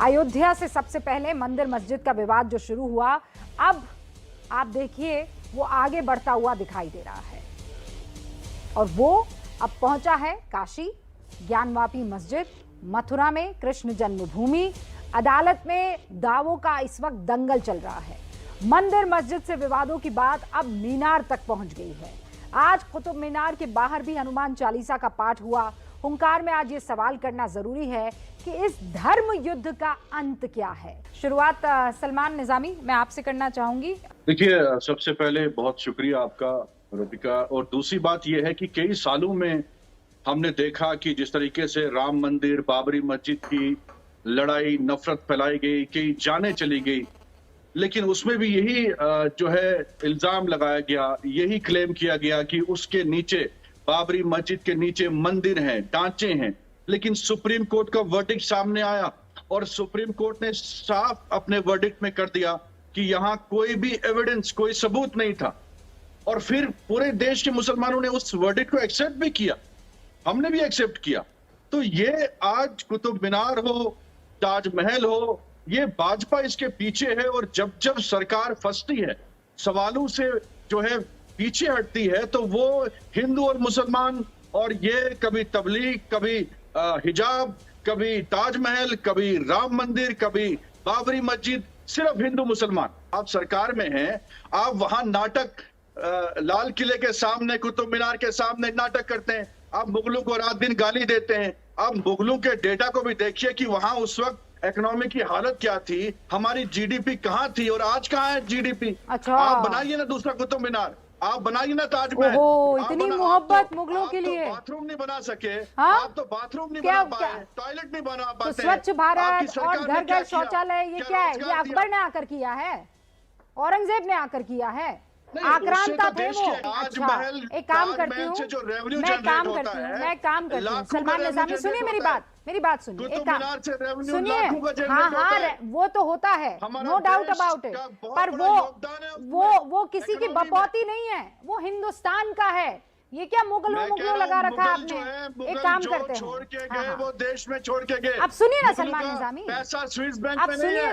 अयोध्या से सबसे पहले मंदिर मस्जिद का विवाद जो शुरू हुआ, अब आप देखिए वो आगे बढ़ता हुआ दिखाई दे रहा है और वो अब पहुंचा है काशी, ज्ञानवापी मस्जिद, मथुरा में कृष्ण जन्मभूमि। अदालत में दावों का इस वक्त दंगल चल रहा है। मंदिर मस्जिद से विवादों की बात अब मीनार तक पहुंच गई है। आज कुतुब मीनार के बाहर भी हनुमान चालीसा का पाठ हुआ। हुंकार में आज ये सवाल करना जरूरी है कि इस धर्म युद्ध का अंत क्या है। शुरुआत सलमान निजामी मैं आपसे करना चाहूंगी। देखिए, सबसे पहले बहुत शुक्रिया आपका रूबिका। और दूसरी बात यह है कि कई सालों में हमने देखा कि जिस तरीके से राम मंदिर, बाबरी मस्जिद की लड़ाई, नफरत फैलाई गई, कई जानें चली गई, लेकिन उसमें भी यही जो है इल्जाम लगाया गया, यही क्लेम किया गया कि उसके नीचे, बाबरी मस्जिद के नीचे मंदिर हैं, ढांचे हैं। लेकिन सुप्रीम कोर्ट का वर्डिक्ट सामने आया और सुप्रीम कोर्ट ने साफ अपने वर्डिक्ट में कर दिया कि यहां कोई भी एविडेंस, कोई सबूत नहीं था। और फिर पूरे देश के मुसलमानों ने उस वर्डिक्ट को एक्सेप्ट भी किया, हमने भी एक्सेप्ट किया। तो ये आज कुतुब मीनार हो, ताजमहल हो, ये भाजपा इसके पीछे है। और जब जब सरकार फंसती है, सवालों से जो है पीछे हटती है, तो वो हिंदू और मुसलमान, और ये कभी तबलीग, कभी हिजाब, कभी ताजमहल, कभी राम मंदिर, कभी बाबरी मस्जिद, सिर्फ हिंदू मुसलमान। आप सरकार में हैं, आप वहां नाटक, लाल किले के सामने, कुतुब मीनार के सामने नाटक करते हैं। आप मुगलों को रात दिन गाली देते हैं। आप मुगलों के डेटा को भी देखिए कि वहां उस वक्त इकोनॉमी की हालत क्या थी, हमारी जीडीपी कहां थी और आज कहां है जीडीपी। अच्छा, आप बनाइए ना दूसरा कुतुब मीनार, आप बनाइए ना ताजमहल। इतनी मोहब्बत मुगलों के लिए। तो बाथरूम नहीं बना सके, हाँ? आप तो बाथरूम नहीं बना पाए, टॉयलेट नहीं बना पाते। तो स्वच्छ भारत और घर घर शौचालय, ये क्या है? ये अकबर ने आकर किया है, औरंगजेब ने आकर किया है, आक्रांता थे वो। अच्छा, एक काम करती हूँ, मैं काम करती हूँ सलमान निजामी, सुनिए मेरी बात सुनिए, एक काम सुनिए। हाँ, वो तो होता है, नो डाउट अबाउट इट, पर वो किसी की बपौती नहीं है, वो हिंदुस्तान का है। ये क्या मुगलों लगा रखा आपने? एक काम करते हैं, छोड़ के गए, वो देश में छोड़ के गए। अब सुनिए ना सलमान निजामी, पैसा स्विस बैंक आप में नहीं सुनिए है।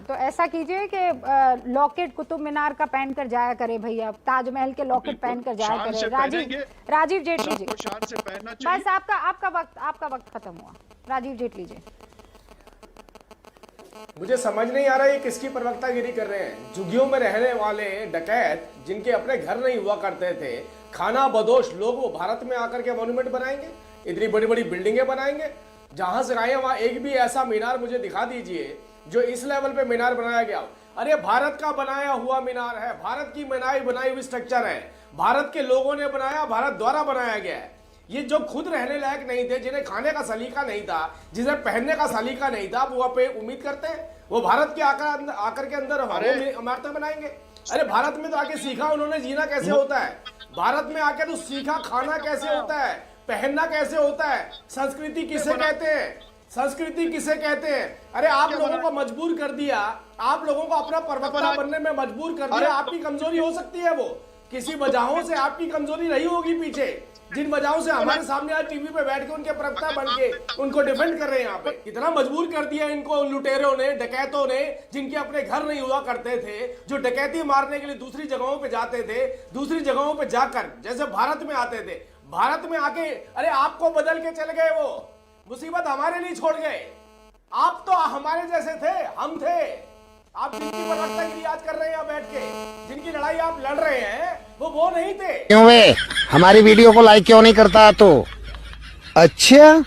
तो ऐसा कीजिए कि लॉकेट कुतुब मीनार का पहन कर जाया करे भैया, ताजमहल के लॉकेट पहन कर जाया करे। राजीव जेटली जी, बस आपका वक्त खत्म हुआ। राजीव जेटली जी, मुझे समझ नहीं आ रहा ये किसकी प्रवक्तागिरी कर रहे हैं। झुग्गियों में रहने वाले डकैत, जिनके अपने घर नहीं हुआ करते थे, खाना बदोश लोग, वो भारत में आकर के मॉन्यूमेंट बनाएंगे, इतनी बड़ी बड़ी बिल्डिंगे बनाएंगे। जहां से आए वहां एक भी ऐसा मीनार मुझे दिखा दीजिए जो इस लेवल पे मीनार बनाया गया। अरे भारत का बनाया हुआ मीनार है, भारत की बनाई हुई स्ट्रक्चर है, भारत के लोगों ने बनाया, भारत द्वारा बनाया गया है। ये जो खुद रहने लायक नहीं थे, जिन्हें खाने का सलीका नहीं था, जिन्हें पहनने का सलीका नहीं था, वो पे उम्मीद करते हैं वो भारत के आकर के अंदर इमारतें बनाएंगे। अरे भारत में तो आके सीखा उन्होंने जीना कैसे होता है, भारत में आके तो सीखा खाना कैसे होता है, पहनना कैसे होता है, संस्कृति किसे कहते हैं, संस्कृति किसे कहते हैं। अरे आप लोगों को मजबूर कर दिया, आप लोगों को अपना प्रवक्ता बनने में मजबूर कर दिया। आपकी कमजोरी हो सकती है, वो किसी वजहों से आपकी कमजोरी रही होगी पीछे, जिन वजहों से हमारे सामने आज टीवी पे बैठ के उनके प्रवक्ता बन के उनको डिफेंड कर रहे हैं। यहाँ पे कितना मजबूर कर दिया इनको लुटेरों ने, डकैतों ने, जिनके अपने घर नहीं हुआ करते थे, जो डकैती मारने के लिए दूसरी जगहों पे जाते थे, दूसरी जगहों पे जाकर जैसे भारत में आते थे, भारत में आके अरे आपको बदल के चले गए, वो मुसीबत हमारे लिए छोड़ गए। आप तो हमारे जैसे थे, हम थे। आप जिनकी प्रवक्तागिरी आज कर रहे हैं बैठ के, जिनकी लड़ाई आप लड़ रहे हैं, वो नहीं थे। क्यों वे हमारी वीडियो को लाइक क्यों नहीं करता? तो अच्छा,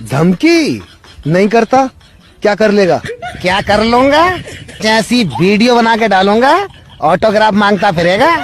धमकी नहीं करता, क्या कर लेगा? क्या कर लूंगा? कैसी वीडियो बना के डालूंगा, ऑटोग्राफ मांगता फिरेगा।